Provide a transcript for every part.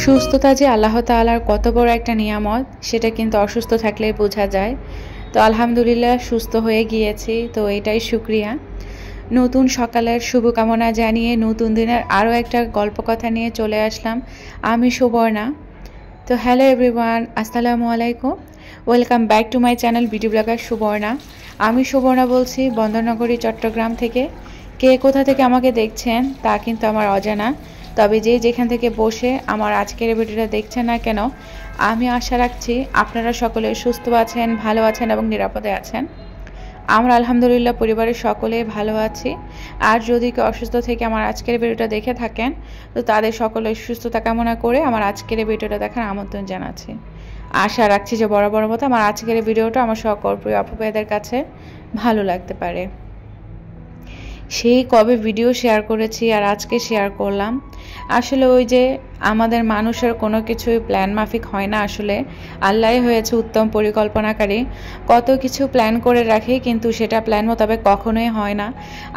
সুস্থতা যে আল্লাহ তাআলার কত বড় একটা নিয়ামত সেটা কিন্তু অসুস্থ থাকলেই বোঝা যায়। তো আলহামদুলিল্লাহ সুস্থ হয়ে গিয়েছি, তো এটাই শুকরিয়া। নতুন সকালের শুভকামনা জানিয়ে নতুন দিনের আরও একটা গল্প কথা নিয়ে চলে আসলাম আমি সুবর্ণা। তো হ্যালো এভরিওয়ান, আসসালামু আলাইকুম, welcome back to my channel beauty blogger Subarna. আমি সুবর্ণা বলছি বন্দরনগরী চট্টগ্রাম থেকে। কে কোথা থেকে আমাকে দেখছেন তা কিন্তু আমার অজানা, তবে যে যেখান থেকে বসে আমার আজকের ভিডিওটা দেখছেন না কেন, আমি আশা রাখছি আপনারা সকলে সুস্থ আছেন, ভালো আছেন এবং নিরাপদে আছেন। আমরা আলহামদুলিল্লাহ পরিবারের সকলে ভালো আছি। আর যদি কেউ অসুস্থ থেকে আমার আজকের ভিডিওটা দেখে থাকেন, তো তাদের সকলের সুস্থতা কামনা করে আমার আজকের ভিডিওটা দেখার আমন্ত্রণ জানাচ্ছি। আশা রাখছি যে বড় মতো আমার আজকের ভিডিওটা আমার সকল প্রিয় আপু ভাইদের কাছে ভালো লাগতে পারে। সেই কবে ভিডিও শেয়ার করেছি আর আজকে শেয়ার করলাম। আসলে ওই যে আমাদের মানুষের কোনো কিছুই প্ল্যান মাফিক হয় না, আসলে আল্লাহই হয়েছে উত্তম পরিকল্পনাকারী। কত কিছু প্ল্যান করে রাখি কিন্তু সেটা প্ল্যান মোতাবেক কখনোই হয় না।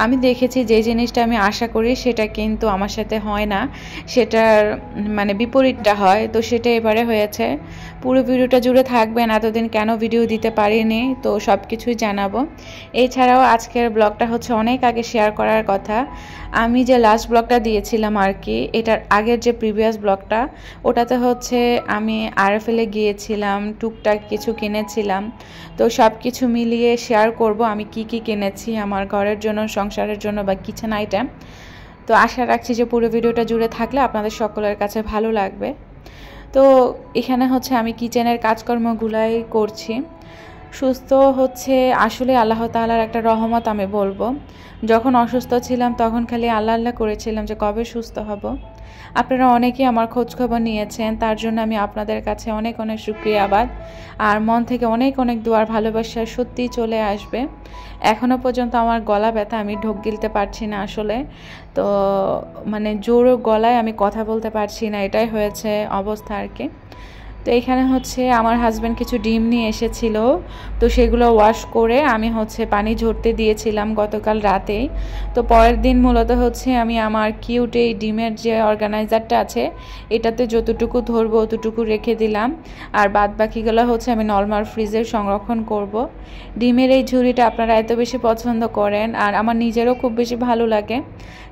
আমি দেখেছি যে জিনিসটা আমি আশা করি সেটা কিন্তু আমার সাথে হয় না, সেটার মানে বিপরীতটা হয়। তো সেটা এবারে হয়েছে। পুরো ভিডিওটা জুড়ে থাকবেন, এতদিন কেন ভিডিও দিতে পারিনি তো সব কিছুই জানাবো। এছাড়াও আজকের ব্লগটা হচ্ছে অনেক আগে শেয়ার করার কথা। আমি যে লাস্ট ব্লগটা দিয়েছিলাম আর কি, এটার আগের যে প্রিভিয়াস ব্লগটা, ওটাতে হচ্ছে আমি আরএফএলে গিয়েছিলাম, টুকটাক কিছু কিনেছিলাম। তো সব কিছু মিলিয়ে শেয়ার করব আমি কি কি কিনেছি আমার ঘরের জন্য, সংসারের জন্য বা কিচেন আইটেম। তো আশা রাখছি যে পুরো ভিডিওটা জুড়ে থাকলে আপনাদের সকলের কাছে ভালো লাগবে। তো এখানে হচ্ছে আমি কিচেনের কাজকর্মগুলাই করছি। সুস্থ হচ্ছে আসলে আল্লাহ তাআলার একটা রহমত আমি বলবো। যখন অসুস্থ ছিলাম তখন খালি আল্লাহ আল্লাহ করেছিলাম যে কবে সুস্থ হব। আপনারা অনেকেই আমার খোঁজখবর নিয়েছেন, তার জন্য আমি আপনাদের কাছে অনেক অনেক শুকরিয়াবাদ। আর মন থেকে অনেক অনেক দোয়ার ভালোবাসা সত্যিই চলে আসবে। এখনও পর্যন্ত আমার গলা ব্যথা, আমি ঢোক গিলতে পারছি না আসলে। তো মানে জোর গলায় আমি কথা বলতে পারছি না, এটাই হয়েছে অবস্থা আর কি। তো এখানে হচ্ছে আমার হাজব্যান্ড কিছু ডিম নিয়ে এসেছিল, তো সেগুলো ওয়াশ করে আমি হচ্ছে পানি ঝরতে দিয়েছিলাম গতকাল রাতেই। তো পরের দিন মূলত হচ্ছে আমি আমার কিউট এই ডিমের যে অর্গানাইজারটা আছে এটাতে যতটুকু ধরবো অতটুকু রেখে দিলাম, আর বাদ বাকিগুলো হচ্ছে আমি নরমাল ফ্রিজে সংরক্ষণ করব। ডিমের এই ঝুড়িটা আপনারা এত বেশি পছন্দ করেন আর আমার নিজেরও খুব বেশি ভালো লাগে,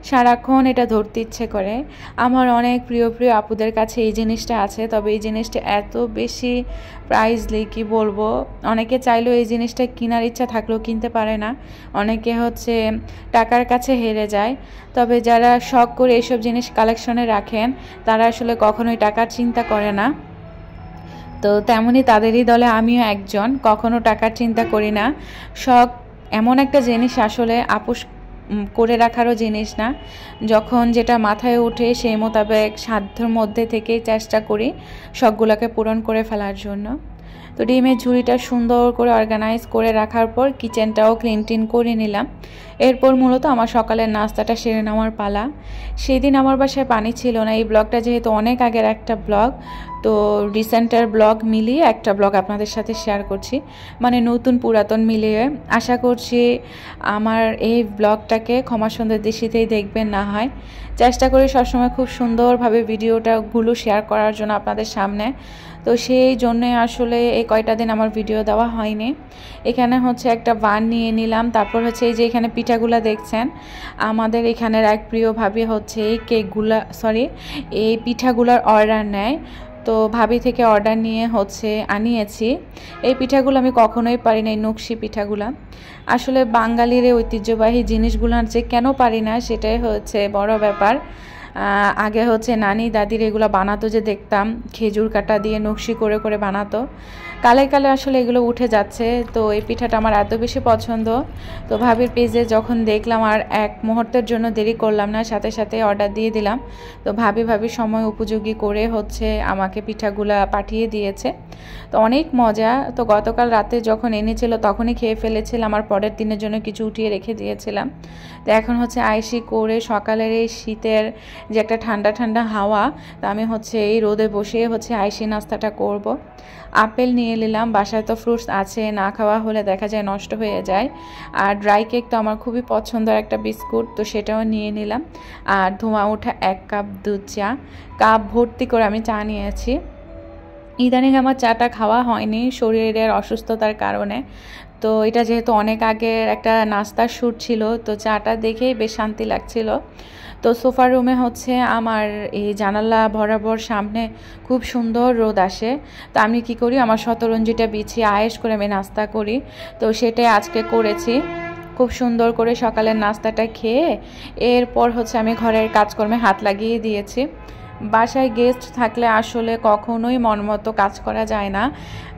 সারাক্ষণ এটা ধরতে ইচ্ছে করে। আমার অনেক প্রিয় আপুদের কাছে এই জিনিসটা আছে, তবে এই জিনিসটা এত বেশি প্রাইসলি কি বলবো, অনেকে চাইলেও এই জিনিসটা কেনার ইচ্ছা থাকলেও কিনতে পারে না, অনেকে হচ্ছে টাকার কাছে হেরে যায়। তবে যারা শখ করে এইসব জিনিস কালেকশনে রাখেন তারা আসলে কখনোই টাকার চিন্তা করে না। তো তেমনি তাদেরই দলে আমিও একজন, কখনো টাকার চিন্তা করি না। শখ এমন একটা জিনিস আসলে আপোষ করে রাখারও জিনিস না, যখন যেটা মাথায় ওঠে সেই মোতাবেক সাধ্যের মধ্যে থেকেই চেষ্টা করি শখগুলোকে পূরণ করে ফেলার জন্য। তো ডিমের ঝুড়িটা সুন্দর করে অর্গানাইজ করে রাখার পর কিচেনটাও ক্লিন করে নিলাম। এরপর মূলত আমার সকালের নাস্তাটা সেরে নেওয়ার পালা। সেদিন আমার বাসায় পানি ছিল না। এই ব্লগটা যেহেতু অনেক আগের একটা ব্লগ, তো রিসেন্টের ব্লগ মিলিয়ে একটা ব্লগ আপনাদের সাথে শেয়ার করছি, মানে নতুন পুরাতন মিলিয়ে। আশা করছি আমার এই ব্লগটাকে ক্ষমা সুন্দর দৃষ্টিতেই দেখবেন, না হয় চেষ্টা করি সবসময় খুব সুন্দরভাবে ভিডিওটাগুলো শেয়ার করার জন্য আপনাদের সামনে। তো সেই জন্যে আসলে এই কয়টা দিন আমার ভিডিও দেওয়া হয়নি। এখানে হচ্ছে একটা বান নিয়ে নিলাম, তারপর হচ্ছে এই যে এখানে পিঠাগুলা দেখছেন, আমাদের এখানের এক প্রিয় ভাবি হচ্ছে এই পিঠাগুলার অর্ডার নেয়। তো ভাবি থেকে অর্ডার নিয়ে হচ্ছে আনিয়েছি। এই পিঠাগুলো আমি কখনোই পারি না, এই নকশি পিঠাগুলা। আসলে বাঙালির এই ঐতিহ্যবাহী জিনিসগুলোর যে কেন পারি না সেটাই হচ্ছে বড় ব্যাপার। আগে হচ্ছে নানি দাদির এগুলো বানাতো, যে দেখতাম খেজুর কাটা দিয়ে নকশি করে করে বানাতো। কালে কালে আসলে এগুলো উঠে যাচ্ছে। তো এই পিঠাটা আমার এত বেশি পছন্দ, তো ভাবির পেজে যখন দেখলাম আর এক মুহূর্তের জন্য দেরি করলাম না, সাথে সাথে অর্ডার দিয়ে দিলাম। তো ভাবি সময় উপযোগী করে হচ্ছে আমাকে পিঠাগুলা পাঠিয়ে দিয়েছে। তো অনেক মজা। তো গতকাল রাতে যখন এনেছিল তখনই খেয়ে ফেলেছিলাম, আর পরের দিনের জন্য কিছু উঠিয়ে রেখে দিয়েছিলাম। তো এখন হচ্ছে আইসি করে সকালের এই শীতের যে একটা ঠান্ডা ঠান্ডা হাওয়া, তো আমি হচ্ছে এই রোদে বসে হচ্ছে আইসি নাস্তাটা করব। আপেল নিয়ে নিলাম, বাসায় তো ফ্রুটস আছে, না খাওয়া হলে দেখা যায় নষ্ট হয়ে যায়। আর ড্রাই কেক তো আমার খুবই পছন্দের একটা বিস্কুট, তো সেটাও নিয়ে নিলাম। আর ধোঁয়া ওঠা 1 কাপ দুধ চা, কাপ ভর্তি করে আমি চা নিয়েছি। ইদানিং আমার চাটা খাওয়া হয়নি শরীরের অসুস্থতার কারণে। তো এটা যেহেতু অনেক আগের একটা নাস্তার শ্যুট ছিল, তো চাটা দেখেই বেশ শান্তি লাগছিল। তো সোফার রুমে হচ্ছে আমার এই জানালা বরাবর সামনে খুব সুন্দর রোদ আসে। তো আমি কি করি, আমার শতরঞ্জিটা বিছিয়ে আয়েশ করে আমি নাস্তা করি। তো সেটাই আজকে করেছি। খুব সুন্দর করে সকালের নাস্তাটা খেয়ে এরপর হচ্ছে আমি ঘরের কাজকর্মে হাত লাগিয়ে দিয়েছি। বাসায় গেস্ট থাকলে আসলে কখনোই মন মতো কাজ করা যায় না।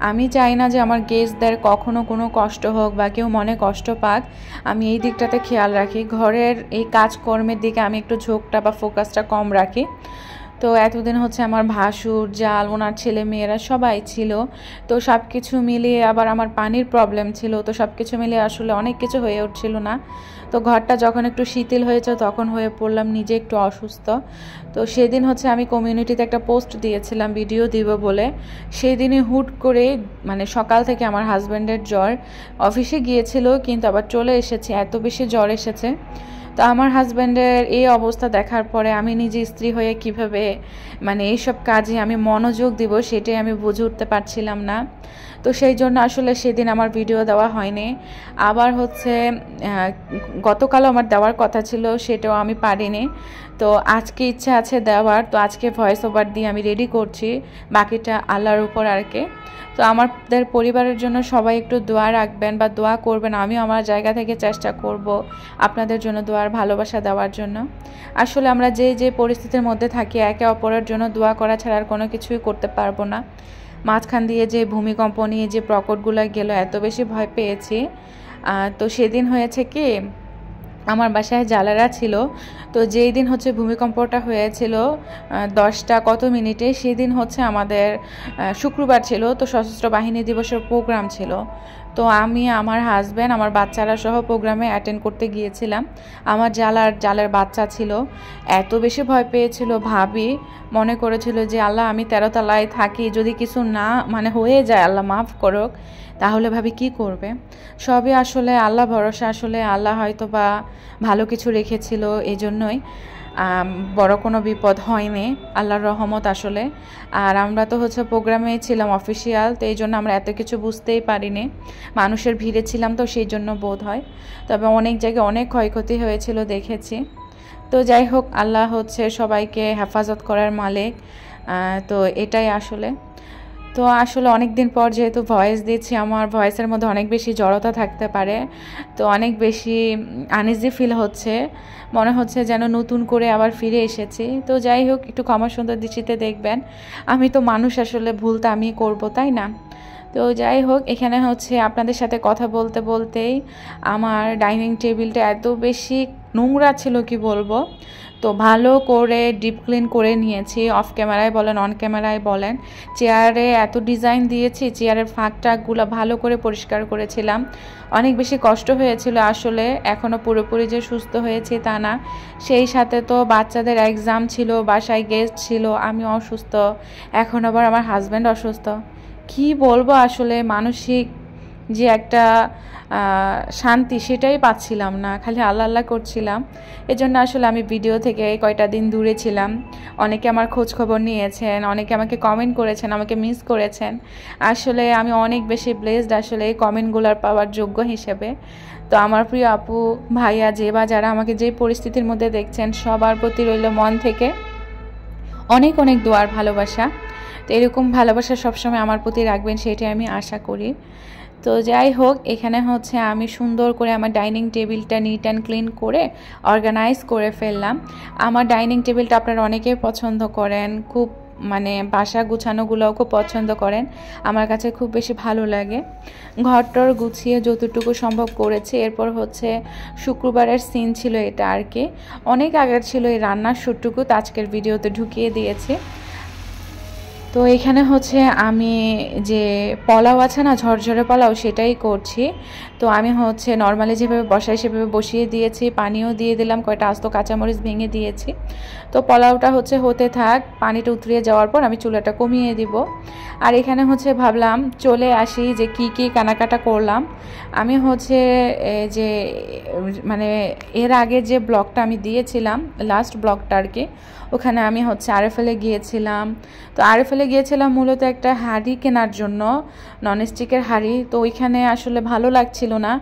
আমি চাই না যে আমার গেস্টদের কখনো কোনো কষ্ট হোক বা কেউ মনে কষ্ট পাক। আমি এই দিকটাতে খেয়াল রাখি, ঘরের এই কাজকর্মের দিকে আমি একটু ঝোঁকটা বা ফোকাসটা কম রাখি। তো এতদিন হচ্ছে আমার ভাসুর, জাল, ওনার ছেলে মেয়েরা সবাই ছিল। তো সব কিছু মিলিয়ে আবার আমার পানির প্রবলেম ছিল, তো সব কিছু মিলিয়ে আসলে অনেক কিছু হয়ে উঠছিল না। তো ঘরটা যখন একটু শিথিল হয়েছে তখন হয়ে পড়লাম নিজে একটু অসুস্থ। তো সেদিন হচ্ছে আমি কমিউনিটিতে একটা পোস্ট দিয়েছিলাম ভিডিও দিব বলে। সেই দিনই হুট করে মানে সকাল থেকে আমার হাজব্যান্ডের জ্বর, অফিসে গিয়েছিল কিন্তু আবার চলে এসেছে, এত বেশি জ্বর এসেছে। তো আমার হাজব্যান্ডের এই অবস্থা দেখার পরে আমি নিজে স্ত্রী হয়ে কিভাবে মানে এইসব কাজে আমি মনোযোগ দিব সেটাই আমি বুঝে উঠতে পারছিলাম না। তো সেই জন্য আসলে সেদিন আমার ভিডিও দেওয়া হয়নি। আবার হচ্ছে গতকালও আমার দেওয়ার কথা ছিল, সেটাও আমি পারিনি। তো আজকে ইচ্ছা আছে দেওয়ার, তো আজকে ভয়েস ওভার দিয়ে আমি রেডি করছি, বাকিটা আল্লাহর উপর আর কি। তো আমাদের পরিবারের জন্য সবাই একটু দোয়া রাখবেন বা দোয়া করবেন। আমিও আমার জায়গা থেকে চেষ্টা করব আপনাদের জন্য দোয়ার ভালোবাসা দেওয়ার জন্য। আসলে আমরা যে পরিস্থিতির মধ্যে থাকি, একে অপরের জন্য দোয়া করা ছাড়া আর কোনো কিছুই করতে পারবো না। মাঝখান দিয়ে যে ভূমিকম্প নিয়ে যে প্রকটগুলো গেল, এত বেশি ভয় পেয়েছি। তো সেদিন হয়েছে কি, আমার বাসায় জালারা ছিল। তো যেই দিন হচ্ছে ভূমিকম্পটা হয়েছিল 10টা কত মিনিটে, সেদিন হচ্ছে আমাদের শুক্রবার ছিল, তো সশস্ত্র বাহিনী দিবসের প্রোগ্রাম ছিল। তো আমি, আমার হাজব্যান্ড, আমার বাচ্চারা সহ প্রোগ্রামে অ্যাটেন্ড করতে গিয়েছিলাম। আমার জালের বাচ্চা ছিল, এত বেশি ভয় পেয়েছিল। ভাবি মনে করেছিল যে আল্লাহ আমি 13 তলায় থাকি, যদি কিছু না মানে হয়ে যায় আল্লাহ মাফ করুক, তাহলে ভাবি কি করবে। সবই আসলে আল্লাহ ভরসা, আসলে আল্লাহ হয়তো বা ভালো কিছু রেখেছিল, এই জন্যই বড় কোনো বিপদ হয়নি, আল্লাহর রহমত আসলে। আর আমরা তো হচ্ছে প্রোগ্রামে ছিলাম অফিসিয়াল, তো এই জন্য আমরা এত কিছু বুঝতেই পারিনি, মানুষের ভিড়ে ছিলাম তো সেই জন্য বোধ হয়। তবে অনেক জায়গায় অনেক ক্ষয়ক্ষতি হয়েছিল দেখেছি। তো যাই হোক, আল্লাহ হচ্ছে সবাইকে হেফাজত করার মালিক। তো এটাই আসলে। তো আসলে অনেক দিন পর যেহেতু ভয়েস দিচ্ছি, আমার ভয়েসের মধ্যে অনেক বেশি জড়তা থাকতে পারে। তো অনেক বেশি আনইজি ফিল হচ্ছে, মনে হচ্ছে যেন নতুন করে আবার ফিরে এসেছি। তো যাই হোক, একটু ক্ষমা সুন্দর দৃষ্টিতে দেখবেন। আমি তো মানুষ, আসলে ভুল তো আমি করবো, তাই না? তো যাই হোক, এখানে হচ্ছে আপনাদের সাথে কথা বলতে বলতেই আমার ডাইনিং টেবিলটা এত বেশি নোংরা ছিল কি বলবো। তো ভালো করে ডিপ ক্লিন করে নিয়েছি, অফ ক্যামেরায় বলেন অন ক্যামেরায় বলেন। চেয়ারে এত ডিজাইন দিয়েছি, চেয়ারের ফাঁক টাকগুলো ভালো করে পরিষ্কার করেছিলাম। অনেক বেশি কষ্ট হয়েছিল আসলে, এখনও পুরোপুরি যে সুস্থ হয়েছি তা না। সেই সাথে তো বাচ্চাদের এক্সাম ছিল, বাসায় গেস্ট ছিল, আমি অসুস্থ, এখন আবার আমার হাজব্যান্ড অসুস্থ। কি বলবো, আসলে মানসিক যে একটা শান্তি সেটাই পাচ্ছিলাম না, খালি আল্লাহ আল্লাহ করছিলাম। এজন্য আসলে আমি ভিডিও থেকে কয়টা দিন দূরে ছিলাম। অনেকে আমার খোঁজ খবর নিয়েছেন, অনেকে আমাকে কমেন্ট করেছেন, আমাকে মিস করেছেন। আসলে আমি অনেক বেশি ব্লেসড আসলে এই কমেন্টগুলোর পাওয়ার যোগ্য হিসেবে। তো আমার প্রিয় আপু ভাইয়া যে বা যারা আমাকে যে পরিস্থিতির মধ্যে দেখছেন, সবার প্রতি রইল মন থেকে অনেক অনেক দোয়ার ভালোবাসা। তো এরকম ভালোবাসা সবসময় আমার প্রতি রাখবেন, সেটাই আমি আশা করি। তো যাই হোক, এখানে হচ্ছে আমি সুন্দর করে আমার ডাইনিং টেবিলটা নিট অ্যান্ড ক্লিন করে অর্গানাইজ করে ফেললাম। আমার ডাইনিং টেবিলটা আপনারা অনেকেই পছন্দ করেন, খুব মানে বাসা গুছানোগুলোও খুব পছন্দ করেন, আমার কাছে খুব বেশি ভালো লাগে। ঘরটর গুছিয়ে যতটুকু সম্ভব করেছি। এরপর হচ্ছে শুক্রবারের সিন ছিল এটা আর কি, অনেক আগের ছিল এই রান্নার শ্যুটটুকু, তো আজকের ভিডিওতে ঢুকিয়ে দিয়েছি। তো এখানে হচ্ছে আমি যে পোলাও আছে না, ঝরঝরে পোলাও, সেটাই করছি। তো আমি হচ্ছে নর্মালি যেভাবে বসাই সেভাবে বসিয়ে দিয়েছি, পানিও দিয়ে দিলাম, কয়টা আস্ত কাঁচামরিচ ভেঙে দিয়েছি। তো পোলাওটা হচ্ছে হতে থাক, পানিটা উতরিয়ে যাওয়ার পর আমি চুলাটা কমিয়ে দিব। আর এখানে হচ্ছে ভাবলাম চলে আসি যে কি কি কেনাকাটা করলাম। আমি হচ্ছে যে মানে এর আগে যে ব্লগটা আমি দিয়েছিলাম, লাস্ট ব্লগটা আর কি, ওখানে আমি হচ্ছে আরএফএলে গিয়েছিলাম। তো আরএফএলে গিয়েছিলাম মূলত একটা হাঁড়ি কেনার জন্য, ননস্টিকের হাঁড়ি। তো ওইখানে আসলে ভালো লাগছিল না।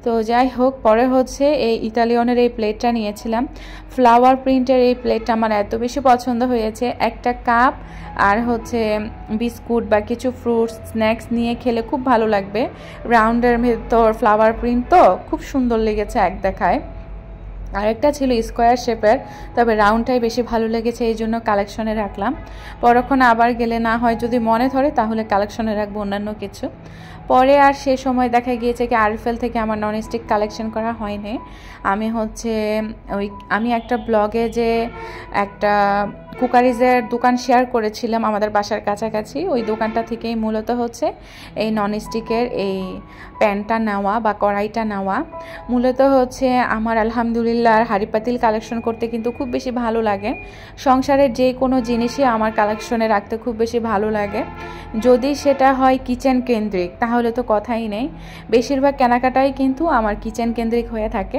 তো যাই হোক, পরে হচ্ছে এই ইতালিয়নের এই প্লেটটা নিয়েছিলাম। ফ্লাওয়ার প্রিন্টের এই প্লেটটা আমার এত বেশি পছন্দ হয়েছে। একটা কাপ আর হচ্ছে বিস্কুট বা কিছু ফ্রুটস স্ন্যাক্স নিয়ে খেলে খুব ভালো লাগবে। রাউন্ডের ভেতর ফ্লাওয়ার প্রিন্ট, তো খুব সুন্দর লেগেছে এক দেখায়। আরেকটা ছিল স্কোয়ার শেপের, তবে রাউন্ডটাই বেশি ভালো লেগেছে, এই জন্য কালেকশনে রাখলাম। পরক্ষণ আবার গেলে না হয় যদি মনে ধরে তাহলে কালেকশনে রাখবো অন্যান্য কিছু। পরে আর সে সময় দেখা গিয়েছে কি আরএফএল থেকে আমার ননস্টিক কালেকশন করা হয়নি। আমি হচ্ছে আমি একটা ব্লগে যে একটা কুকারিজের দোকান শেয়ার করেছিলাম আমাদের বাসার কাছাকাছি, ওই দোকানটা থেকেই মূলত হচ্ছে এই ননস্টিকের এই প্যানটা নেওয়া বা কড়াইটা নেওয়া। মূলত হচ্ছে আমার আলহামদুলিল্লাহ হাঁড়ি পাতিল কালেকশন করতে কিন্তু খুব বেশি ভালো লাগে। সংসারের যে কোনো জিনিসই আমার কালেকশনে রাখতে খুব বেশি ভালো লাগে। যদি সেটা হয় কিচেন কেন্দ্রিক তাহলে তো কথাই নেই। বেশিরভাগ কেনাকাটাই কিন্তু আমার কিচেন কেন্দ্রিক হয়ে থাকে।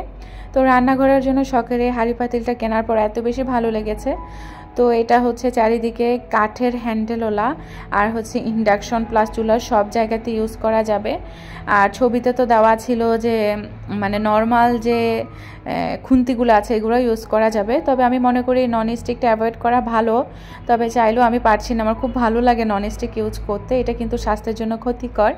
তো রান্নাঘরের জন্য শখের এই হাঁড়ি পাতিলটা কেনার পর এত বেশি ভালো লেগেছে। তো এটা হচ্ছে চারিদিকে কাঠের হ্যান্ডেলওয়ালা, আর হচ্ছে ইন্ডাকশন প্লাস চুলা সব জায়গাতে ইউজ করা যাবে। আর ছবিতে তো দেওয়া ছিল যে মানে নর্মাল যে খুন্তিগুলো আছে এগুলো ইউজ করা যাবে, তবে আমি মনে করি ননস্টিকটা অ্যাভয়েড করা ভালো। তবে চাইলেও আমি পারছি না, আমার খুব ভালো লাগে ননস্টিক ইউজ করতে, এটা কিন্তু স্বাস্থ্যের জন্য ক্ষতিকর।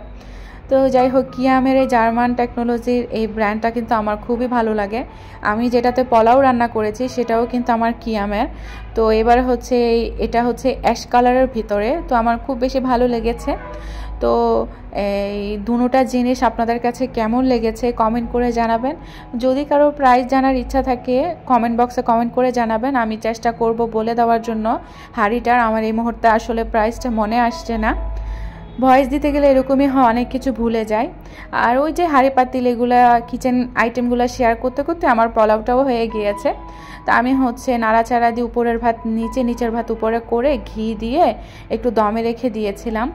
তো যাই হোক, কিয়ামের এই জার্মান টেকনোলজির এই ব্র্যান্ডটা কিন্তু আমার খুবই ভালো লাগে। আমি যেটাতে পোলাও রান্না করেছি সেটাও কিন্তু আমার কিয়ামের। তো এবার হচ্ছে এটা হচ্ছে অ্যাশ কালারের ভিতরে, তো আমার খুব বেশি ভালো লেগেছে। তো এই দুটোটা জিনিস আপনাদের কাছে কেমন লেগেছে কমেন্ট করে জানাবেন। যদি কারো প্রাইস জানার ইচ্ছা থাকে কমেন্ট বক্সে কমেন্ট করে জানাবেন, আমি চেষ্টা করব বলে দেওয়ার জন্য। হাঁড়িটার আমার এই মুহূর্তে আসলে প্রাইসটা মনে আসছে না, ভয়েস দিতে গেলে এরকমই হয়, অনেক কিছু ভুলে যায়। আর ওই যে হাঁড়ি পাতিল এগুলা কিচেন আইটেমগুলো শেয়ার করতে করতে আমার পোলাওটাও হয়ে গিয়েছে। তা আমি হচ্ছে নাড়াচাড়া দিয়ে উপরের ভাত নিচে, নিচের ভাত উপরে করে ঘি দিয়ে একটু দমে রেখে দিয়েছিলাম।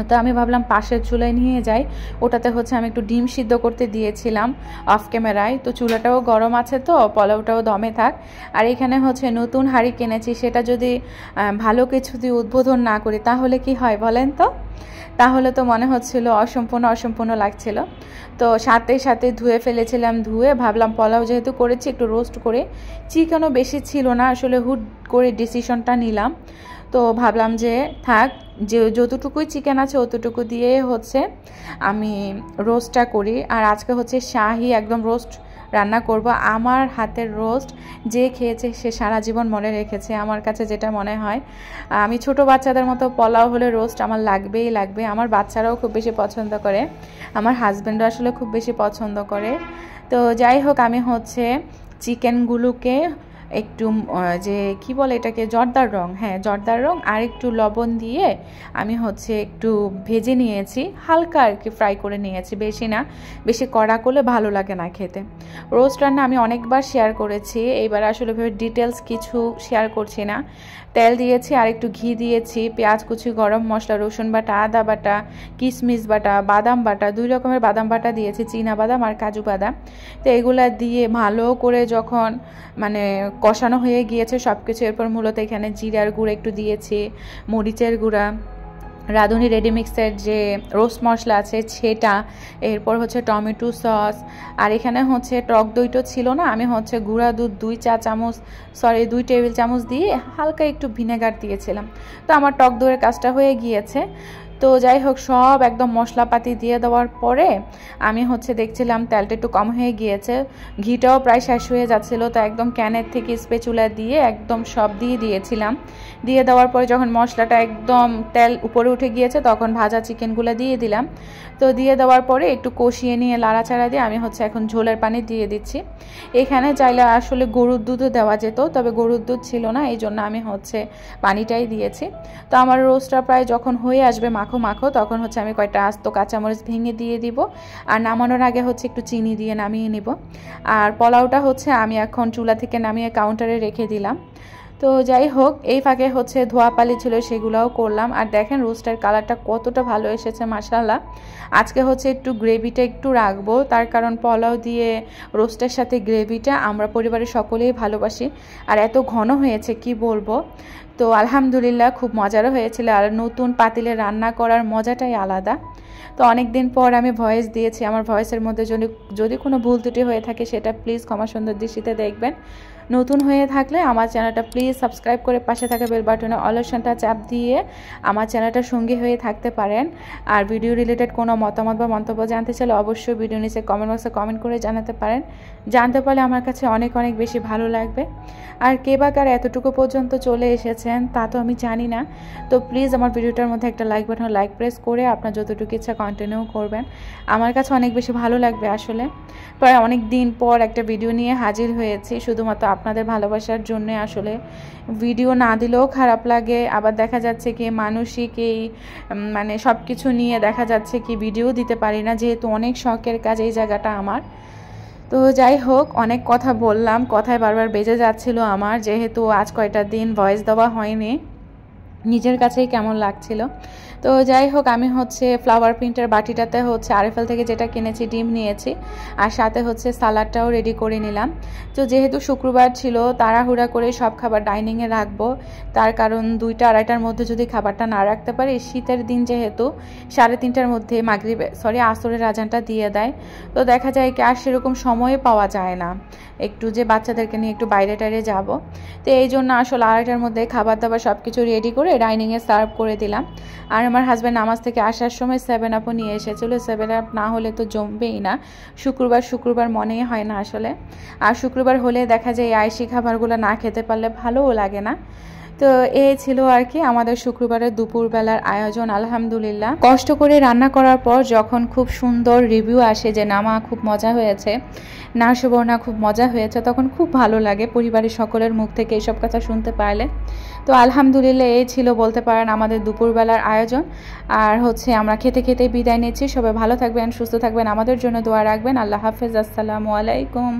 তো আমি ভাবলাম পাশের চুলায় নিয়ে যাই, ওটাতে হচ্ছে আমি একটু ডিম সিদ্ধ করতে দিয়েছিলাম অফ ক্যামেরায়। তো চুলাটাও গরম আছে, তো পোলাওটাও দমে থাক। আর এখানে হচ্ছে নতুন হাঁড়ি কিনেছি, সেটা যদি ভালো কিছু দিয়ে উদ্বোধন না করি তাহলে কি হয় বলেন তো? তাহলে তো মনে হচ্ছিল অসম্পূর্ণ অসম্পূর্ণ লাগছিল। তো সাথে সাথে ধুয়ে ফেলেছিলাম, ধুয়ে ভাবলাম পোলাও যেহেতু করেছি একটু রোস্ট করে, চিকেনও বেশি ছিল না আসলে, হুট করে ডিসিশনটা নিলাম। তো ভাবলাম যে থাক, যে যতটুকুই চিকেন আছে অতটুকু দিয়ে হচ্ছে আমি রোস্টটা করি। আর আজকে হচ্ছে শাহি একদম রোস্ট রান্না করব। আমার হাতের রোস্ট যে খেয়েছে সে সারা জীবন মনে রেখেছে, আমার কাছে যেটা মনে হয়। আমি ছোট বাচ্চাদের মতো পোলাও হলে রোস্ট আমার লাগবেই লাগবে। আমার বাচ্চারাও খুব বেশি পছন্দ করে, আমার হাজব্যান্ডও আসলে খুব বেশি পছন্দ করে। তো যাই হোক, আমি হচ্ছে চিকেনগুলোকে একটু যে কি বলে এটাকে, জর্দার রং, হ্যাঁ জর্দার রং আর একটু লবণ দিয়ে আমি হচ্ছে একটু ভেজে নিয়েছি, হালকা আর কি ফ্রাই করে নিয়েছি, বেশি না, বেশি কড়া করলে ভালো লাগে না খেতে। রোস্ট রান্না আমি অনেকবার শেয়ার করেছি, এইবার আসলে ডিটেলস কিছু শেয়ার করছি না। তেল দিয়েছি আর একটু ঘি দিয়েছি, পেঁয়াজ কুচি, গরম মশলা, রসুন বাটা, আদা বাটা, কিশমিশ বাটা, বাদাম বাটা, 2 রকমের বাদাম বাটা দিয়েছি, চীনা বাদাম আর কাজু বাদাম। তো এগুলা দিয়ে ভালো করে যখন মানে কষানো হয়ে গিয়েছে সব কিছু, এরপর মূলত এখানে জিরার গুঁড়া একটু দিয়েছি, মরিচের গুঁড়া, রাঁধুনি রেডিমিক্সের যে রোস্ট মশলা আছে সেটা, এরপর হচ্ছে টমেটো সস। আর এখানে হচ্ছে টক দইটা ছিল না, আমি হচ্ছে গুঁড়া দুধ 2 টেবিল চামচ দিয়ে হালকা একটু ভিনেগার দিয়েছিলাম। তো আমার টক দইয়ের কাজটা হয়ে গিয়েছে। তো যাই হোক সব একদম মশলাপাতি দিয়ে দেওয়ার পরে আমি হচ্ছে দেখছিলাম তেলটা একটু কম হয়ে গিয়েছে, ঘিটাও প্রায় শেষ হয়ে যাচ্ছিল। তো একদম ক্যানের থেকে স্পেচুলা দিয়ে একদম সব দিয়ে দিয়েছিলাম। দিয়ে দেওয়ার পরে যখন মশলাটা একদম তেল উপরে উঠে গিয়েছে তখন ভাজা চিকেনগুলো দিয়ে দিলাম। তো দিয়ে দেওয়ার পরে একটু কষিয়ে নিয়ে লাড়াচাড়া দিয়ে আমি হচ্ছে এখন ঝোলের পানি দিয়ে দিচ্ছি। এখানে চাইলে আসলে গরুর দুধও দেওয়া যেত, তবে গরুর দুধ ছিল না, এই জন্য আমি হচ্ছে পানিটাই দিয়েছি। তো আমার রোস্টটা প্রায় যখন হয়ে আসবে মাখো মাখো তখন হচ্ছে আমি কয়েকটা আস্ত কাঁচামরিচ ভেঙে দিয়ে দিব। আর নামানোর আগে হচ্ছে একটু চিনি দিয়ে নামিয়ে নিব। আর পোলাওটা হচ্ছে আমি এখন চুলা থেকে নামিয়ে কাউন্টারে রেখে দিলাম। তো যাই হোক, এই ফাঁকে হচ্ছে ধোয়া পালি ছিল সেগুলোও করলাম। আর দেখেন রোস্টের কালারটা কতটা ভালো এসেছে মাশাআল্লাহ। আজকে হচ্ছে একটু গ্রেভিটা একটু রাখবো, তার কারণ পোলাও দিয়ে রোস্টের সাথে গ্রেভিটা আমরা পরিবারের সকলেই ভালোবাসি। আর এত ঘন হয়েছে কি বলবো। তো আলহামদুলিল্লাহ খুব মজারও হয়েছিল। আর নতুন পাতিলে রান্না করার মজাটাই আলাদা। তো অনেক দিন পর আমি ভয়েস দিয়েছি, আমার ভয়েসের মধ্যে যদি কোনো ভুল ত্রুটি হয়ে থাকে সেটা প্লিজ ক্ষমা সুন্দর দৃষ্টিতে দেখবেন। নতুন হয়ে থাকলে আমার চ্যানেলটা প্লিজ সাবস্ক্রাইব করে পাশে থাকা বেল বাটনে অল অপশনটা চাপ দিয়ে আমার চ্যানেলটার সঙ্গী হয়ে থাকতে পারেন। আর ভিডিও রিলেটেড কোনো মতামত বা মন্তব্য জানতে চাইলে অবশ্যই ভিডিও নিচে কমেন্ট বক্সে কমেন্ট করে জানাতে পারেন। জানতে পারলে আমার কাছে অনেক অনেক বেশি ভালো লাগবে। আর কে বা কার এতটুকু পর্যন্ত চলে এসেছেন তা তো আমি জানি না। তো প্লিজ আমার ভিডিওটার মধ্যে একটা লাইক বাটন লাইক প্রেস করে আপনার যতটুকু ইচ্ছা কন্টিনিউ করবেন, আমার কাছে অনেক বেশি ভালো লাগবে। আসলে প্রায় অনেক দিন পর একটা ভিডিও নিয়ে হাজির হয়েছি, শুধুমাত্র আপনাদের ভালোবাসার জন্য। আসলে ভিডিও না দিলেও খারাপ লাগে, আবার দেখা যাচ্ছে কি মানসিক এই মানে সব কিছু নিয়ে দেখা যাচ্ছে কি ভিডিও দিতে পারি না, যেহেতু অনেক শখের কাজ এই জায়গাটা আমার। তো যাই হোক, অনেক কথা বললাম, কথায় বারবার বেজে যাচ্ছিল আমার, যেহেতু আজ কয়টা দিন ভয়েস দেওয়া হয়নি, নিজের কাছেই কেমন লাগছিল। তো যাই হোক, আমি হচ্ছে ফ্লাওয়ার প্রিন্টের বাটিটাতে হচ্ছে আরএফএল থেকে যেটা কিনেছি ডিম নিয়েছি, আর সাথে হচ্ছে সালাডটাও রেডি করে নিলাম। তো যেহেতু শুক্রবার ছিল তাড়াহুড়া করে সব খাবার ডাইনিংয়ে রাখবো, তার কারণ 2টা 2:30টার মধ্যে যদি খাবারটা না রাখতে পারি, শীতের দিন যেহেতু 3:30টার মধ্যে আসরের আজানটা দিয়ে দেয়। তো দেখা যায় কি আর সেরকম সময় পাওয়া যায় না একটু যে বাচ্চাদেরকে নিয়ে একটু বাইরে টাইরে যাবো। তো এই জন্য আসলে 2:30টার মধ্যে খাবার দাবার সব কিছু রেডি করে ডাইনিংয়ে সার্ভ করে দিলাম। আর আমার হাজব্যান্ড নামাজ থেকে আসার সময় 7 আপও নিয়ে এসেছিল। 7 আপ না হলে তো জমবেই না, শুক্রবার মনেই হয় না আসলে। আর শুক্রবার হলে দেখা যায় আইসি খাবারগুলো না খেতে পারলে ভালোও লাগে না। তো এই ছিল আর কি আমাদের শুক্রবারের দুপুরবেলার আয়োজন। আলহামদুলিল্লাহ কষ্ট করে রান্না করার পর যখন খুব সুন্দর রিভিউ আসে যে নামা খুব মজা হয়েছে, না সুবর্ণা খুব মজা হয়েছে, তখন খুব ভালো লাগে পরিবারের সকলের মুখ থেকে এইসব কথা শুনতে পারলে। তো আলহামদুলিল্লাহ এই ছিল বলতে পারেন আমাদের দুপুরবেলার আয়োজন। আর হচ্ছে আমরা খেতে খেতে বিদায় নিচ্ছি। সবাই ভালো থাকবেন, সুস্থ থাকবেন, আমাদের জন্য দোয়া রাখবেন। আল্লাহ হাফেজ, আসসালামু আলাইকুম।